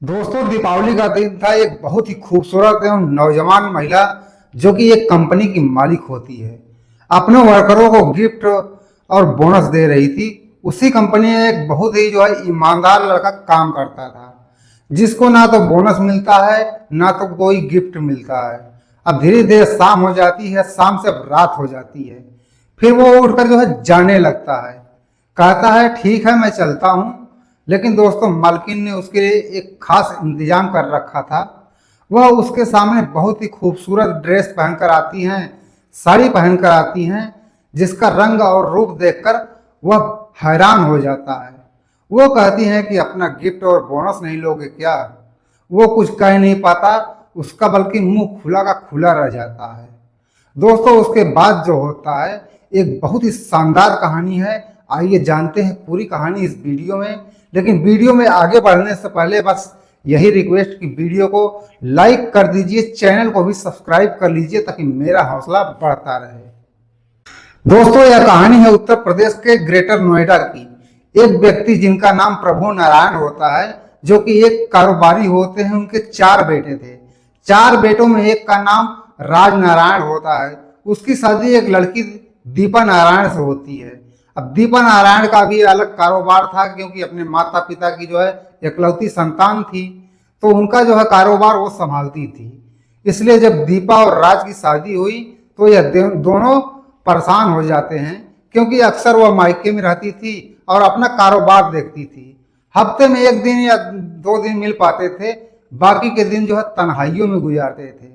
दोस्तों, दीपावली का दिन था। एक बहुत ही खूबसूरत एवं नौजवान महिला जो कि एक कंपनी की मालिक होती है, अपने वर्करों को गिफ्ट और बोनस दे रही थी। उसी कंपनी में एक बहुत ही जो है ईमानदार लड़का काम करता था, जिसको ना तो बोनस मिलता है ना तो कोई गिफ्ट मिलता है। अब धीरे धीरे शाम हो जाती है, शाम से अब रात हो जाती है। फिर वो उठकर जो है जाने लगता है, कहता है ठीक है मैं चलता हूँ। लेकिन दोस्तों, मालकिन ने उसके लिए एक खास इंतजाम कर रखा था। वह उसके सामने बहुत ही खूबसूरत ड्रेस पहनकर आती हैं, साड़ी पहनकर आती हैं, जिसका रंग और रूप देखकर वह हैरान हो जाता है। वो कहती हैं कि अपना गिफ्ट और बोनस नहीं लोगे क्या? वो कुछ कह नहीं पाता, उसका बल्कि मुंह खुला का खुला रह जाता है। दोस्तों, उसके बाद जो होता है एक बहुत ही शानदार कहानी है। आइए जानते हैं पूरी कहानी इस वीडियो में। लेकिन वीडियो में आगे बढ़ने से पहले बस यही रिक्वेस्ट कि वीडियो को लाइक कर दीजिए, चैनल को भी सब्सक्राइब कर लीजिए ताकि मेरा हौसला बढ़ता रहे। दोस्तों, यह कहानी है उत्तर प्रदेश के ग्रेटर नोएडा की। एक व्यक्ति जिनका नाम प्रभु नारायण होता है, जो कि एक कारोबारी होते हैं। उनके 4 बेटे थे। 4 बेटों में एक का नाम राज नारायण होता है। उसकी शादी एक लड़की दीपा नारायण से होती है। अब दीपा नारायण का भी अलग कारोबार था, क्योंकि अपने माता पिता की जो है इकलौती संतान थी, तो उनका जो है कारोबार वो संभालती थी। इसलिए जब दीपा और राज की शादी हुई तो यह दोनों परेशान हो जाते हैं, क्योंकि अक्सर वह मायके में रहती थी और अपना कारोबार देखती थी। हफ्ते में 1 दिन या 2 दिन मिल पाते थे, बाकी के दिन जो है तन्हाइयों में गुजारते थे।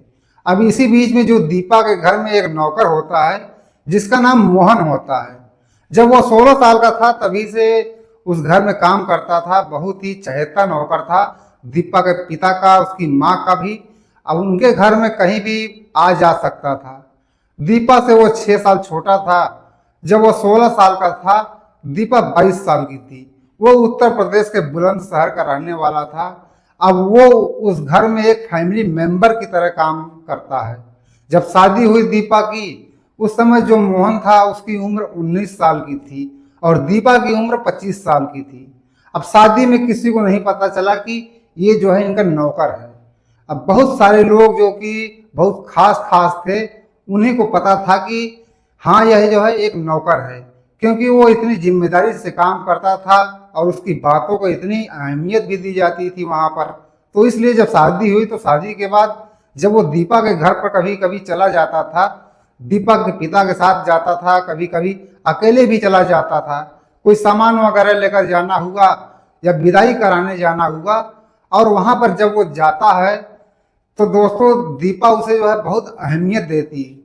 अब इसी बीच में जो दीपा के घर में एक नौकर होता है, जिसका नाम मोहन होता है। जब वो 16 साल का था तभी से उस घर में काम करता था। बहुत ही चहेता नौकर था दीपा के पिता का, उसकी माँ का भी। अब उनके घर में कहीं भी आ जा सकता था। दीपा से वो 6 साल छोटा था। जब वो 16 साल का था, दीपा 22 साल की थी। वो उत्तर प्रदेश के बुलंदशहर का रहने वाला था। अब वो उस घर में एक फैमिली मेंबर की तरह काम करता है। जब शादी हुई दीपा की, उस समय जो मोहन था उसकी उम्र 19 साल की थी और दीपा की उम्र 25 साल की थी। अब शादी में किसी को नहीं पता चला कि ये जो है इनका नौकर है। अब बहुत सारे लोग जो कि बहुत खास खास थे, उन्हीं को पता था कि हाँ, यह जो है एक नौकर है, क्योंकि वो इतनी जिम्मेदारी से काम करता था और उसकी बातों को इतनी अहमियत भी दी जाती थी वहाँ पर। तो इसलिए जब शादी हुई तो शादी के बाद जब वो दीपा के घर पर कभी कभी चला जाता था, दीपा के पिता के साथ जाता था, कभी कभी अकेले भी चला जाता था। कोई सामान वगैरह लेकर जाना हुआ या विदाई कराने जाना हुआ, और वहाँ पर जब वो जाता है तो दोस्तों, दीपा उसे जो है बहुत अहमियत देती।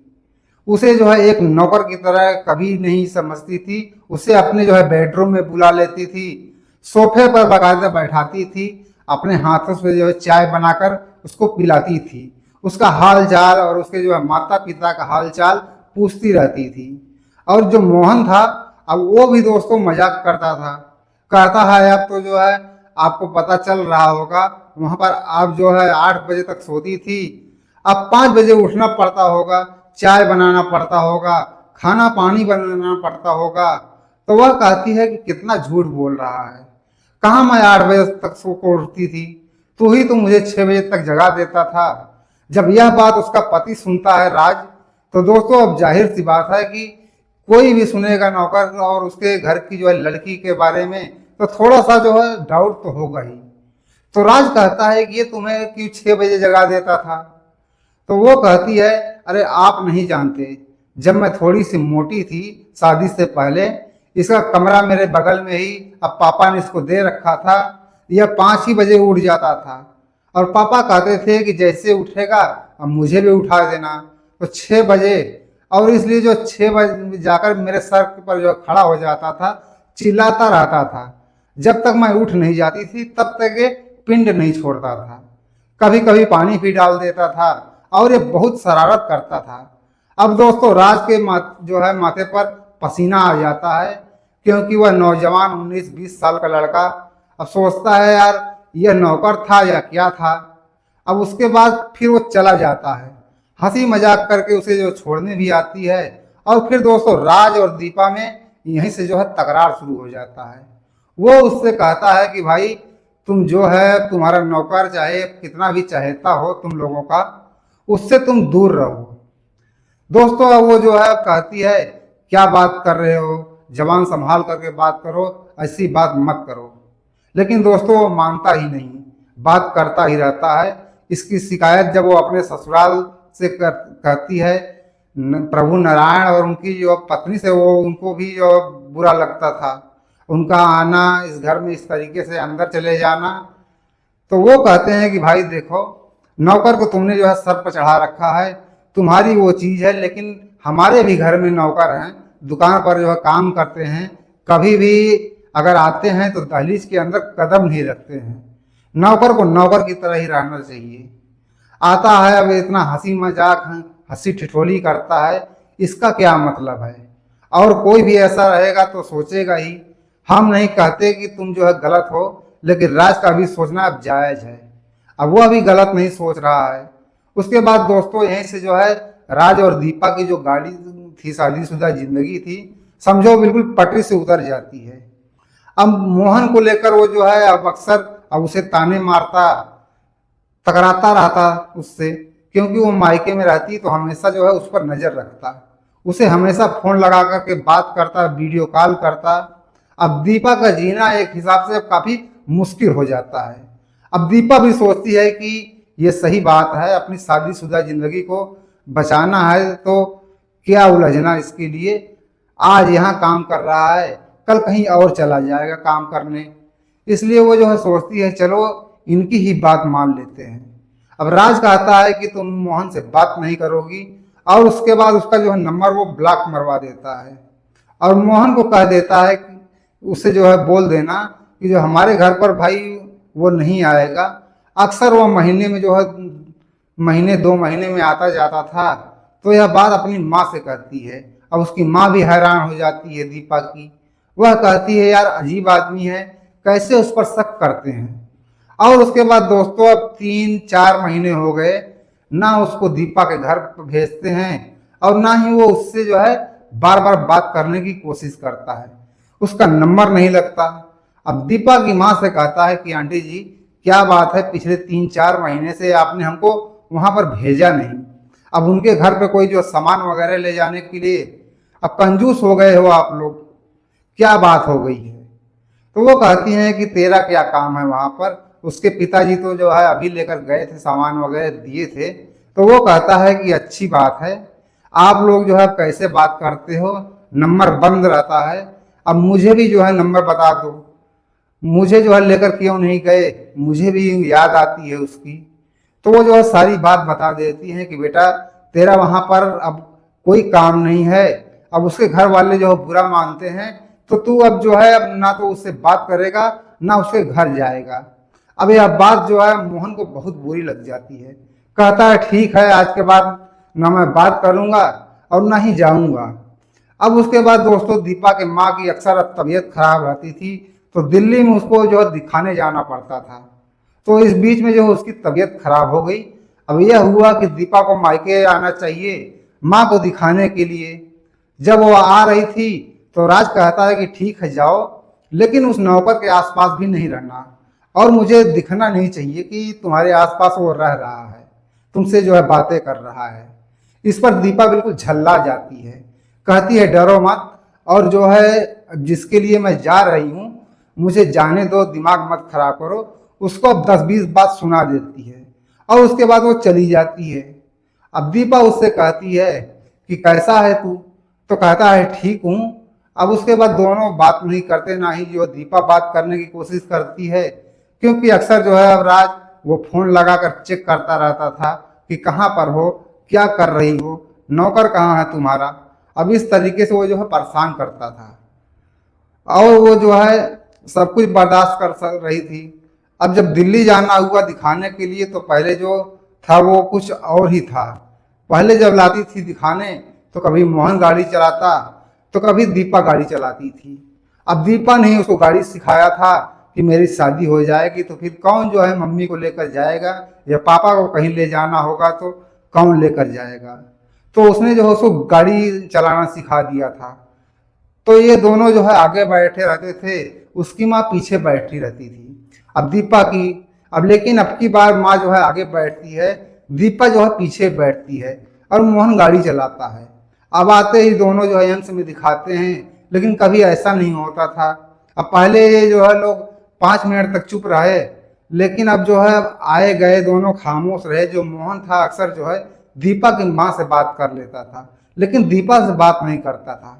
उसे जो है एक नौकर की तरह कभी नहीं समझती थी। उसे अपने जो है बेडरूम में बुला लेती थी, सोफे पर बाकायदा बैठाती थी, अपने हाथों से जो है चाय बनाकर उसको पिलाती थी। उसका हाल चाल और उसके जो है माता पिता का हाल चाल पूछती रहती थी। और जो मोहन था, अब वो भी दोस्तों मजाक करता था। कहता है अब तो जो है आपको पता चल रहा होगा, वहां पर आप जो है 8 बजे तक सोती थी, अब 5 बजे उठना पड़ता होगा, चाय बनाना पड़ता होगा, खाना पानी बनाना पड़ता होगा। तो वह कहती है कि कितना झूठ बोल रहा है, कहाँ मैं 8 बजे तक सो को उठती थी, तू ही तो मुझे 6 बजे तक जगा देता था। जब यह बात उसका पति सुनता है राज, तो दोस्तों अब जाहिर सी बात है कि कोई भी सुनेगा नौकर और उसके घर की जो है लड़की के बारे में, तो थोड़ा सा जो है डाउट तो होगा ही। तो राज कहता है कि ये तुम्हें क्यों 6 बजे जगा देता था? तो वो कहती है, अरे आप नहीं जानते, जब मैं थोड़ी सी मोटी थी शादी से पहले, इसका कमरा मेरे बगल में ही अब पापा ने इसको दे रखा था। यह 5 ही बजे उठ जाता था और पापा कहते थे कि जैसे उठेगा अब मुझे भी उठा देना। तो 6 बजे, और इसलिए जो 6 बजे जाकर मेरे सर पर जो खड़ा हो जाता था, चिल्लाता रहता था। जब तक मैं उठ नहीं जाती थी तब तक ये पिंड नहीं छोड़ता था। कभी कभी पानी भी डाल देता था और ये बहुत शरारत करता था। अब दोस्तों, राज के जो है माथे पर पसीना आ जाता है, क्योंकि वह नौजवान 19-20 साल का लड़का अब सोचता है यार यह नौकर था या क्या था। अब उसके बाद फिर वो चला जाता है, हंसी मजाक करके उसे जो छोड़ने भी आती है। और फिर दोस्तों, राज और दीपा में यहीं से जो है तकरार शुरू हो जाता है। वो उससे कहता है कि भाई तुम जो है तुम्हारा नौकर चाहे कितना भी चाहता हो तुम लोगों का, उससे तुम दूर रहो। दोस्तों अब वो जो है कहती है क्या बात कर रहे हो, जबान संभाल करके बात करो, ऐसी बात मत करो। लेकिन दोस्तों वो मानता ही नहीं, बात करता ही रहता है। इसकी शिकायत जब वो अपने ससुराल से करती है, प्रभु नारायण और उनकी जो पत्नी से, वो उनको भी जो बुरा लगता था उनका आना इस घर में, इस तरीके से अंदर चले जाना। तो वो कहते हैं कि भाई देखो, नौकर को तुमने जो है सर पर चढ़ा रखा है, तुम्हारी वो चीज़ है, लेकिन हमारे भी घर में नौकर हैं, दुकान पर जो है काम करते हैं, कभी भी अगर आते हैं तो दहलीज के अंदर कदम नहीं रखते हैं। नौकर को नौकर की तरह ही रहना चाहिए। आता है अब इतना हंसी मजाक हंसी ठिठोली करता है, इसका क्या मतलब है? और कोई भी ऐसा रहेगा तो सोचेगा ही। हम नहीं कहते कि तुम जो है गलत हो, लेकिन राज का भी सोचना अब जायज़ है। अब वो अभी गलत नहीं सोच रहा है। उसके बाद दोस्तों यहीं से जो है राज और दीपा की जो गाड़ी थी, शादीशुदा जिंदगी थी, समझो बिल्कुल पटरी से उतर जाती है। अब मोहन को लेकर वो जो है अब अक्सर अब उसे ताने मारता, टकराता रहता उससे, क्योंकि वो मायके में रहती तो हमेशा जो है उस पर नज़र रखता, उसे हमेशा फ़ोन लगा करके बात करता, वीडियो कॉल करता। अब दीपा का जीना एक हिसाब से काफ़ी मुश्किल हो जाता है। अब दीपा भी सोचती है कि ये सही बात है, अपनी शादीशुदा ज़िंदगी को बचाना है तो क्या उलझना इसके लिए। आज यहाँ काम कर रहा है, कल कहीं और चला जाएगा काम करने। इसलिए वो जो है सोचती है चलो इनकी ही बात मान लेते हैं। अब राज कहता है कि तुम मोहन से बात नहीं करोगी, और उसके बाद उसका जो है नंबर वो ब्लॉक मरवा देता है। और मोहन को कह देता है कि उससे जो है बोल देना कि जो हमारे घर पर भाई वो नहीं आएगा। अक्सर वो महीने में जो है महीने 2 महीने में आता जाता था। तो यह बात अपनी माँ से कहती है। अब उसकी माँ भी हैरान हो जाती है दीपा की। वह कहती है यार अजीब आदमी है, कैसे उस पर शक करते हैं। और उसके बाद दोस्तों अब 3-4 महीने हो गए, ना उसको दीपा के घर भेजते हैं और ना ही वो उससे जो है बार बार बात करने की कोशिश करता है। उसका नंबर नहीं लगता। अब दीपा की माँ से कहता है कि आंटी जी क्या बात है, पिछले 3-4 महीने से आपने हमको वहाँ पर भेजा नहीं। अब उनके घर पे कोई जो सामान वगैरह ले जाने के लिए अब कंजूस हो गए हो आप लोग, क्या बात हो गई है? तो वो कहती हैं कि तेरा क्या काम है वहाँ पर। उसके पिताजी तो जो है अभी लेकर गए थे, सामान वगैरह दिए थे। तो वो कहता है कि अच्छी बात है, आप लोग जो है कैसे बात करते हो, नंबर बंद रहता है। अब मुझे भी जो है नंबर बता दो, मुझे जो है लेकर क्यों नहीं गए, मुझे भी याद आती है उसकी। तो वो जो है सारी बात बता देती है कि बेटा तेरा वहाँ पर अब कोई काम नहीं है। अब उसके घर वाले जो है बुरा मानते हैं, तो तू अब जो है अब ना तो उससे बात करेगा ना उसके घर जाएगा। अब यह बात जो है मोहन को बहुत बुरी लग जाती है। कहता है ठीक है, आज के बाद ना मैं बात करूँगा और ना ही जाऊँगा। अब उसके बाद दोस्तों दीपा के माँ की अक्सर अब तबीयत खराब रहती थी, तो दिल्ली में उसको जो है दिखाने जाना पड़ता था। तो इस बीच में जो है उसकी तबीयत खराब हो गई। अब यह हुआ कि दीपा को मायके आना चाहिए माँ को दिखाने के लिए। जब वो आ रही थी तो राज कहता है कि ठीक है जाओ, लेकिन उस नौकर के आसपास भी नहीं रहना, और मुझे दिखना नहीं चाहिए कि तुम्हारे आसपास वो रह रहा है, तुमसे जो है बातें कर रहा है। इस पर दीपा बिल्कुल झल्ला जाती है, कहती है डरो मत, और जो है जिसके लिए मैं जा रही हूँ मुझे जाने दो, दिमाग मत खराब करो। उसको अब 10-20 बात सुना देती है और उसके बाद वो चली जाती है। अब दीपा उससे कहती है कि कैसा है तू, तो कहता है ठीक हूँ। अब उसके बाद दोनों बात नहीं करते, ना ही जो दीपा बात करने की कोशिश करती है, क्योंकि अक्सर जो है अब राज वो फ़ोन लगाकर चेक करता रहता था कि कहाँ पर हो, क्या कर रही हो, नौकर कहाँ है तुम्हारा। अब इस तरीके से वो जो है परेशान करता था और वो जो है सब कुछ बर्दाश्त कर रही थी। अब जब दिल्ली जाना हुआ दिखाने के लिए, तो पहले जो था वो कुछ और ही था। पहले जब लाती थी दिखाने तो कभी मोहन गाड़ी चलाता तो कभी दीपा गाड़ी चलाती थी। अब दीपा ने उसको गाड़ी सिखाया था कि मेरी शादी हो जाएगी तो फिर कौन जो है मम्मी को लेकर जाएगा, या पापा को कहीं ले जाना होगा तो कौन लेकर जाएगा। तो उसने जो है उसको गाड़ी चलाना सिखा दिया था। तो ये दोनों जो है आगे बैठे रहते थे, उसकी माँ पीछे बैठी रहती थी। अब दीपा की, अब लेकिन अब की बार माँ जो है आगे बैठती है, दीपा जो है पीछे बैठती है और मोहन गाड़ी चलाता है। अब आते ही दोनों जो है अंश में दिखाते हैं, लेकिन कभी ऐसा नहीं होता था। अब पहले ये जो है लोग 5 मिनट तक चुप रहे, लेकिन अब जो है आए गए दोनों खामोश रहे। जो मोहन था अक्सर जो है दीपा की माँ से बात कर लेता था, लेकिन दीपा से बात नहीं करता था।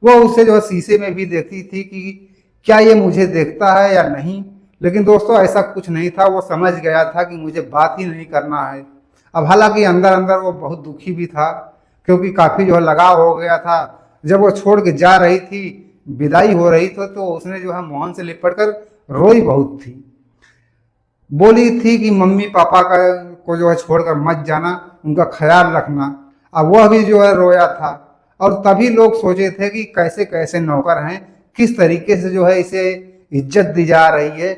वो उसे जो है शीशे में भी देखती थी कि क्या ये मुझे देखता है या नहीं, लेकिन दोस्तों ऐसा कुछ नहीं था। वो समझ गया था कि मुझे बात ही नहीं करना है। अब हालांकि अंदर अंदर वो बहुत दुखी भी था, क्योंकि काफी जो है लगाव हो गया था। जब वो छोड़ के जा रही थी, विदाई हो रही थी, तो उसने जो है मोहन से लिपट कर रोई बहुत थी। बोली थी कि मम्मी पापा का को जो है छोड़कर मत जाना, उनका ख्याल रखना। अब वह भी जो है रोया था। और तभी लोग सोचे थे कि कैसे कैसे नौकर हैं, किस तरीके से जो है इसे इज्जत दी जा रही है।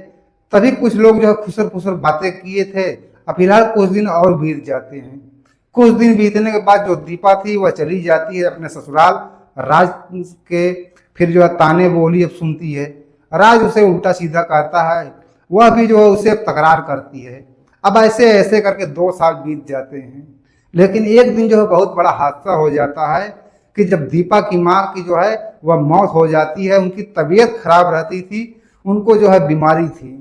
तभी कुछ लोग जो है खुसर फुसर बातें किए थे। अब फिलहाल कुछ दिन और बीत जाते हैं। कुछ दिन बीतने के बाद जो दीपा थी वह चली जाती है अपने ससुराल। राज के फिर जो है ताने बोली अब सुनती है। राज उसे उल्टा सीधा कहता है, वह भी जो है उसे तकरार करती है। अब ऐसे ऐसे करके 2 साल बीत जाते हैं। लेकिन एक दिन जो है बहुत बड़ा हादसा हो जाता है कि जब दीपा की माँ की जो है वह मौत हो जाती है। उनकी तबीयत खराब रहती थी, उनको जो है बीमारी थी।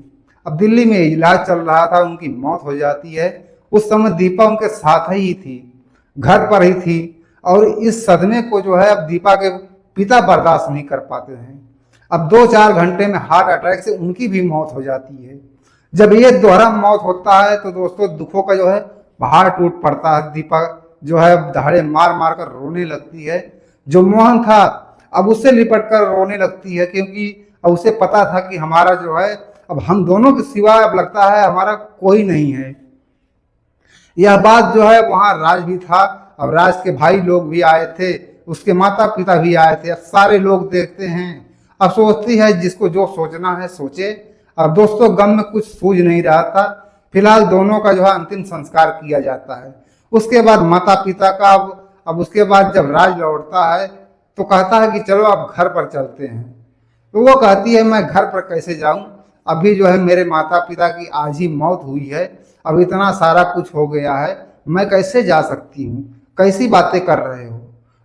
अब दिल्ली में इलाज चल रहा था, उनकी मौत हो जाती है। उस समय दीपा उनके साथ ही थी, घर पर ही थी। और इस सदमे को जो है अब दीपा के पिता बर्दाश्त नहीं कर पाते हैं। अब 2-4 घंटे में हार्ट अटैक से उनकी भी मौत हो जाती है। जब ये दोहरा मौत होता है तो दोस्तों दुखों का जो है पहाड़ टूट पड़ता है। दीपा जो है दहाड़े मार मार कर रोने लगती है। जो मोहन था अब उससे लिपट कर रोने लगती है, क्योंकि अब उसे पता था कि हमारा जो है अब हम दोनों के सिवा अब लगता है हमारा कोई नहीं है। यह बात जो है वहाँ राज भी था। अब राज के भाई लोग भी आए थे, उसके माता पिता भी आए थे। अब सारे लोग देखते हैं। अब सोचती है जिसको जो सोचना है सोचे। अब दोस्तों गम में कुछ सूझ नहीं रहा था। फिलहाल दोनों का जो है अंतिम संस्कार किया जाता है। उसके बाद माता पिता का अब उसके बाद जब राज लौटता है तो कहता है कि चलो अब घर पर चलते हैं। तो वो कहती है मैं घर पर कैसे जाऊं, अभी जो है मेरे माता पिता की आज ही मौत हुई है। अब इतना सारा कुछ हो गया है, मैं कैसे जा सकती हूँ, कैसी बातें कर रहे हो।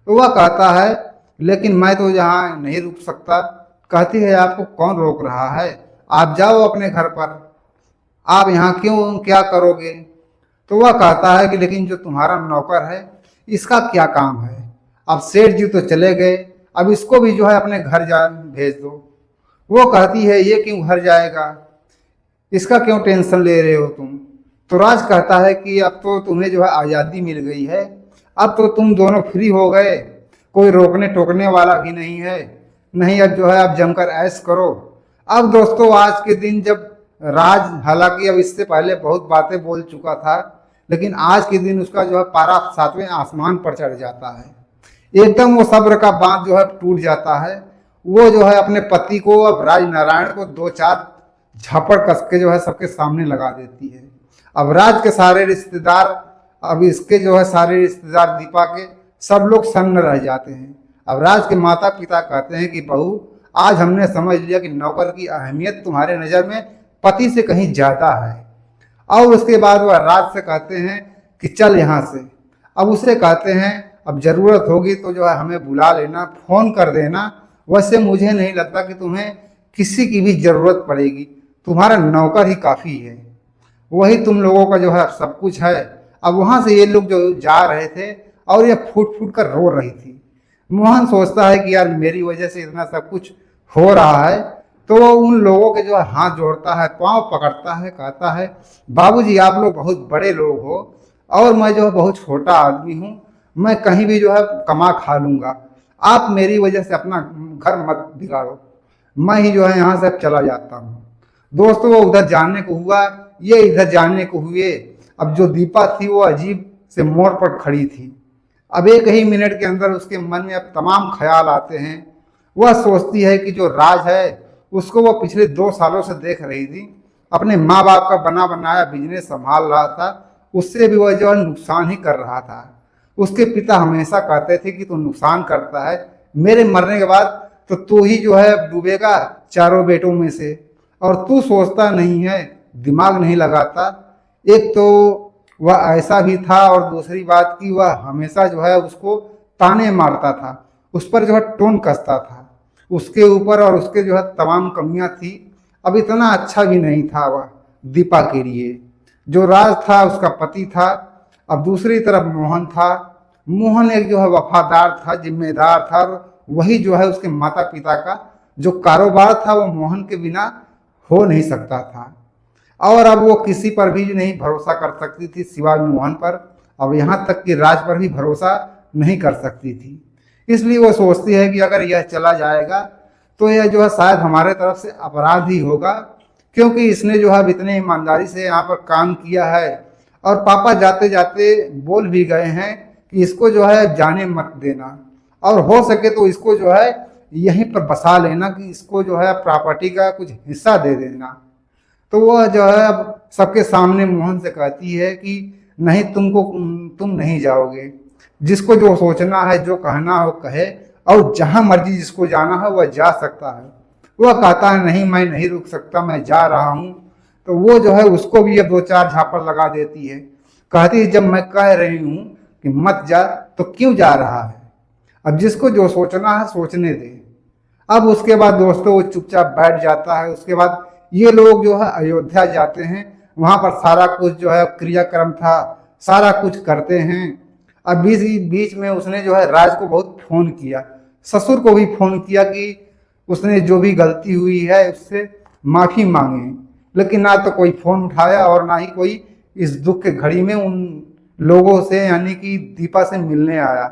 तो वह कहता है लेकिन मैं तो यहाँ नहीं रुक सकता। कहती है आपको कौन रोक रहा है, आप जाओ अपने घर पर, आप यहाँ क्यों क्या करोगे। तो वह कहता है कि लेकिन जो तुम्हारा नौकर है इसका क्या काम है। अब सेठ जी तो चले गए, अब इसको भी जो है अपने घर जा भेज दो। वो कहती है ये क्यों घर जाएगा, इसका क्यों टेंशन ले रहे हो तुम। तो राज कहता है कि अब तो तुम्हें जो है आज़ादी मिल गई है, अब तो तुम दोनों फ्री हो गए, कोई रोकने टोकने वाला भी नहीं है। नहीं अब जो है अब जमकर ऐश करो। अब दोस्तों आज के दिन जब राज, हालांकि अब इससे पहले बहुत बातें बोल चुका था, लेकिन आज के दिन उसका जो है पारा 7वें आसमान पर चढ़ जाता है। एकदम वो सब्र का बांध जो है टूट जाता है। वो जो है अपने पति को, अब राज नारायण को 2-4 झापड़ कस के जो है सबके सामने लगा देती है। अब राज के सारे रिश्तेदार, अब इसके जो है सारे रिश्तेदार दीपा के सब लोग सन्न रह जाते हैं। अब राज के माता पिता कहते हैं कि बहू आज हमने समझ लिया कि नौकर की अहमियत तुम्हारे नज़र में पति से कहीं ज़्यादा है। और उसके बाद वह राज से कहते हैं कि चल यहाँ से। अब उसे कहते हैं अब ज़रूरत होगी तो जो है हमें बुला लेना, फ़ोन कर देना। वैसे मुझे नहीं लगता कि तुम्हें किसी की भी ज़रूरत पड़ेगी, तुम्हारा नौकर ही काफ़ी है, वही तुम लोगों का जो है सब कुछ है। अब वहाँ से ये लोग जो जा रहे थे और ये फूट फूट कर रो रही थी। मोहन सोचता है कि यार मेरी वजह से इतना सब कुछ हो रहा है, तो वो उन लोगों के जो है हाथ जोड़ता है, पाँव पकड़ता है, कहता है बाबूजी आप लोग बहुत बड़े लोग हो और मैं जो है बहुत छोटा आदमी हूँ, मैं कहीं भी जो है कमा खा लूँगा, आप मेरी वजह से अपना घर मत बिगाड़ो, मैं ही जो है यहाँ से चला जाता हूँ। दोस्तों वो उधर जाने को हुआ, ये इधर जाने को हुए। अब जो दीपा थी वो अजीब से मोड़ पर खड़ी थी। अब एक ही मिनट के अंदर उसके मन में अब तमाम ख्याल आते हैं। वह सोचती है कि जो राज है उसको वो पिछले 2 सालों से देख रही थी, अपने माँ बाप का बना बनाया बिजनेस संभाल रहा था, उससे भी वह जो है नुकसान ही कर रहा था। उसके पिता हमेशा कहते थे कि तू नुकसान करता है, मेरे मरने के बाद तो तू ही जो है डूबेगा 4 बेटों में से। और तू सोचता नहीं है, दिमाग नहीं लगाता। एक तो वह ऐसा भी था और दूसरी बात कि वह हमेशा जो है उसको ताने मारता था, उस पर जो है टोन कसता था उसके ऊपर, और उसके जो है तमाम कमियां थी। अब इतना अच्छा भी नहीं था वह दीपा के लिए। जो राज था उसका पति था, अब दूसरी तरफ मोहन था। मोहन एक जो है वफादार था, जिम्मेदार था, और वही जो है उसके माता पिता का जो कारोबार था वो मोहन के बिना हो नहीं सकता था। और अब वो किसी पर भी नहीं भरोसा कर सकती थी सिवाय मोहन पर। अब यहाँ तक कि राज पर भी भरोसा नहीं कर सकती थी। इसलिए वो सोचती है कि अगर यह चला जाएगा तो यह जो है शायद हमारे तरफ से अपराध ही होगा, क्योंकि इसने जो है अब इतने ईमानदारी से यहाँ पर काम किया है। और पापा जाते जाते बोल भी गए हैं कि इसको जो है जाने मत देना, और हो सके तो इसको जो है यहीं पर बसा लेना, कि इसको जो है प्रॉपर्टी का कुछ हिस्सा दे देना। तो वह जो है अब सबके सामने मोहन से कहती है कि नहीं, तुम नहीं जाओगे। जिसको जो सोचना है, जो कहना हो कहे, और जहां मर्जी जिसको जाना है वह जा सकता है। वह कहता है नहीं, मैं नहीं रुक सकता, मैं जा रहा हूँ। तो वो जो है उसको भी अब 2-4 झापड़ लगा देती है। कहती है जब मैं कह रही हूँ कि मत जा तो क्यों जा रहा है। अब जिसको जो सोचना है सोचने दे। अब उसके बाद दोस्तों वो चुपचाप बैठ जाता है। उसके बाद ये लोग जो है अयोध्या जाते हैं, वहां पर सारा कुछ जो है क्रियाक्रम था, सारा कुछ करते हैं। अब बीच में उसने जो है राज को बहुत फोन किया, ससुर को भी फोन किया कि उसने जो भी गलती हुई है उससे माफी मांगे, लेकिन ना तो कोई फोन उठाया और ना ही कोई इस दुख के घड़ी में उन लोगों से यानी कि दीपा से मिलने आया।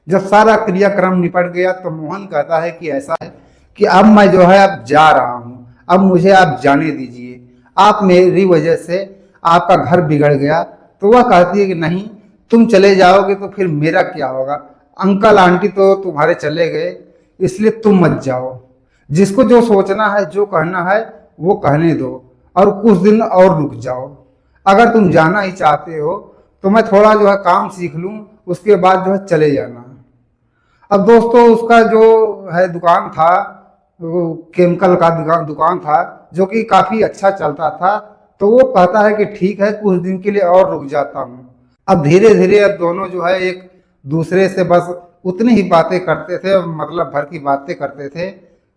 जब सारा क्रियाक्रम निपट गया तो मोहन कहता है कि ऐसा है कि अब मैं जो है अब जा रहा हूँ, अब मुझे आप जाने दीजिए, आप मेरी वजह से आपका घर बिगड़ गया। तो वह कहती है कि नहीं, तुम चले जाओगे तो फिर मेरा क्या होगा, अंकल आंटी तो तुम्हारे चले गए, इसलिए तुम मत जाओ। जिसको जो सोचना है, जो कहना है वो कहने दो, और कुछ दिन और रुक जाओ। अगर तुम जाना ही चाहते हो तो मैं थोड़ा जो है काम सीख लूँ, उसके बाद जो है चले जाना। अब दोस्तों उसका जो है दुकान था, वो केमिकल का दुकान था, जो कि काफ़ी अच्छा चलता था। तो वो कहता है कि ठीक है, कुछ दिन के लिए और रुक जाता हूँ। अब धीरे धीरे अब दोनों जो है एक दूसरे से बस उतनी ही बातें करते थे, मतलब भर की बातें करते थे।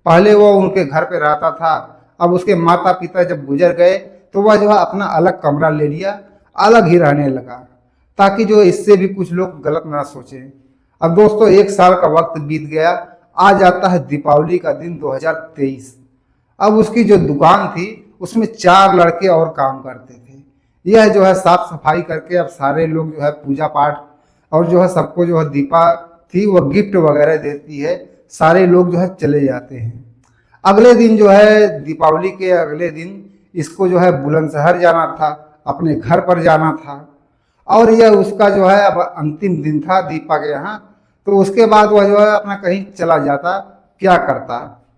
पहले वो उनके घर पे रहता था, अब उसके माता पिता जब गुजर गए तो वह जो है अपना अलग कमरा ले लिया, अलग ही रहने लगा, ताकि जो इससे भी कुछ लोग गलत ना सोचें। अब दोस्तों 1 साल का वक्त बीत गया, आ जाता है दीपावली का दिन 2023। अब उसकी जो दुकान थी उसमें 4 लड़के और काम करते थे। यह जो है साफ सफाई करके अब सारे लोग जो है पूजा पाठ, और जो है सबको जो है दीपा थी वह गिफ्ट वगैरह देती है, सारे लोग जो है चले जाते हैं। अगले दिन जो है दीपावली के अगले दिन इसको जो है बुलंदशहर जाना था, अपने घर पर जाना था, और यह उसका जो है अब अंतिम दिन था दीपा के यहाँ। तो उसके बाद वह जो है अपना कहीं चला जाता, क्या करता।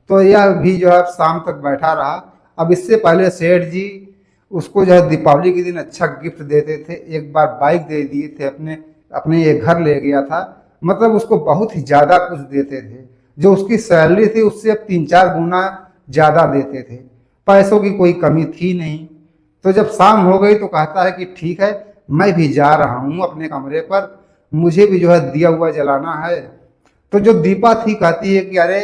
तो यह भी जो है शाम तक बैठा रहा। अब इससे पहले सेठ जी उसको जो है दीपावली के दिन अच्छा गिफ्ट देते थे। एक बार बाइक दे दिए थे, अपने ये घर ले गया था, मतलब उसको बहुत ही ज़्यादा कुछ देते थे। जो उसकी सैलरी थी उससे अब 3-4 गुना ज़्यादा देते थे। पैसों की कोई कमी थी नहीं। तो जब शाम हो गई तो कहता है कि ठीक है, मैं भी जा रहा हूँ अपने कमरे पर, मुझे भी जो है दिया हुआ जलाना है। तो जो दीपा थी कहती है कि अरे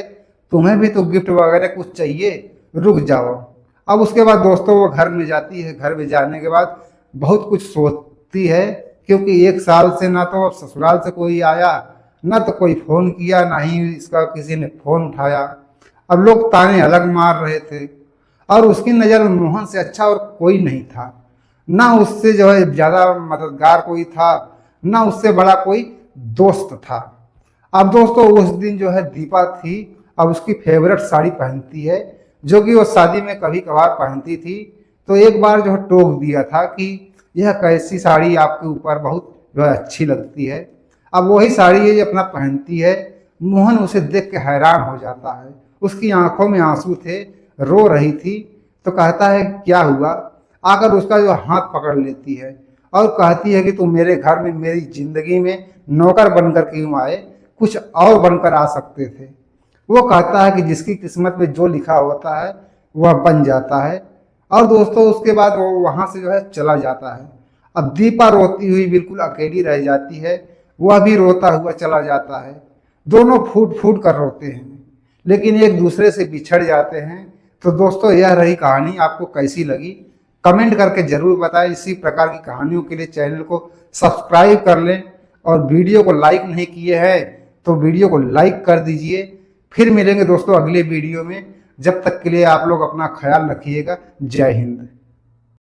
तुम्हें भी तो गिफ्ट वगैरह कुछ चाहिए, रुक जाओ। अब उसके बाद दोस्तों वो घर में जाती है। घर में जाने के बाद बहुत कुछ सोचती है, क्योंकि 1 साल से ना तो अब ससुराल से कोई आया, ना तो कोई फ़ोन किया, ना ही इसका किसी ने फ़ोन उठाया। अब लोग ताने अलग मार रहे थे, और उसकी नज़र में मोहन से अच्छा और कोई नहीं था। ना उससे जो है ज़्यादा मददगार कोई था, ना उससे बड़ा कोई दोस्त था। अब दोस्तों उस दिन जो है दीपा थी, अब उसकी फेवरेट साड़ी पहनती है, जो कि वो शादी में कभी कभार पहनती थी। तो एक बार जो है टोक दिया था कि यह कैसी साड़ी आपके ऊपर बहुत जो है अच्छी लगती है। अब वही साड़ी ये अपना पहनती है। मोहन उसे देख के हैरान हो जाता है, उसकी आंखों में आंसू थे, रो रही थी। तो कहता है क्या हुआ। आकर उसका जो हाथ पकड़ लेती है और कहती है कि तुम मेरे घर में मेरी जिंदगी में नौकर बनकर क्यों आए, कुछ और बनकर आ सकते थे। वो कहता है कि जिसकी किस्मत में जो लिखा होता है वह बन जाता है और दोस्तों उसके बाद वो वहाँ से जो है चला जाता है। अब दीपा रोती हुई बिल्कुल अकेली रह जाती है, वह भी रोता हुआ चला जाता है। दोनों फूट फूट कर रोते हैं लेकिन एक दूसरे से बिछड़ जाते हैं। तो दोस्तों यह रही कहानी, आपको कैसी लगी कमेंट करके जरूर बताएं। इसी प्रकार की कहानियों के लिए चैनल को सब्सक्राइब कर लें और वीडियो को लाइक नहीं किए हैं तो वीडियो को लाइक कर दीजिए। फिर मिलेंगे दोस्तों अगले वीडियो में, जब तक के लिए आप लोग अपना ख्याल रखिएगा। जय हिंद।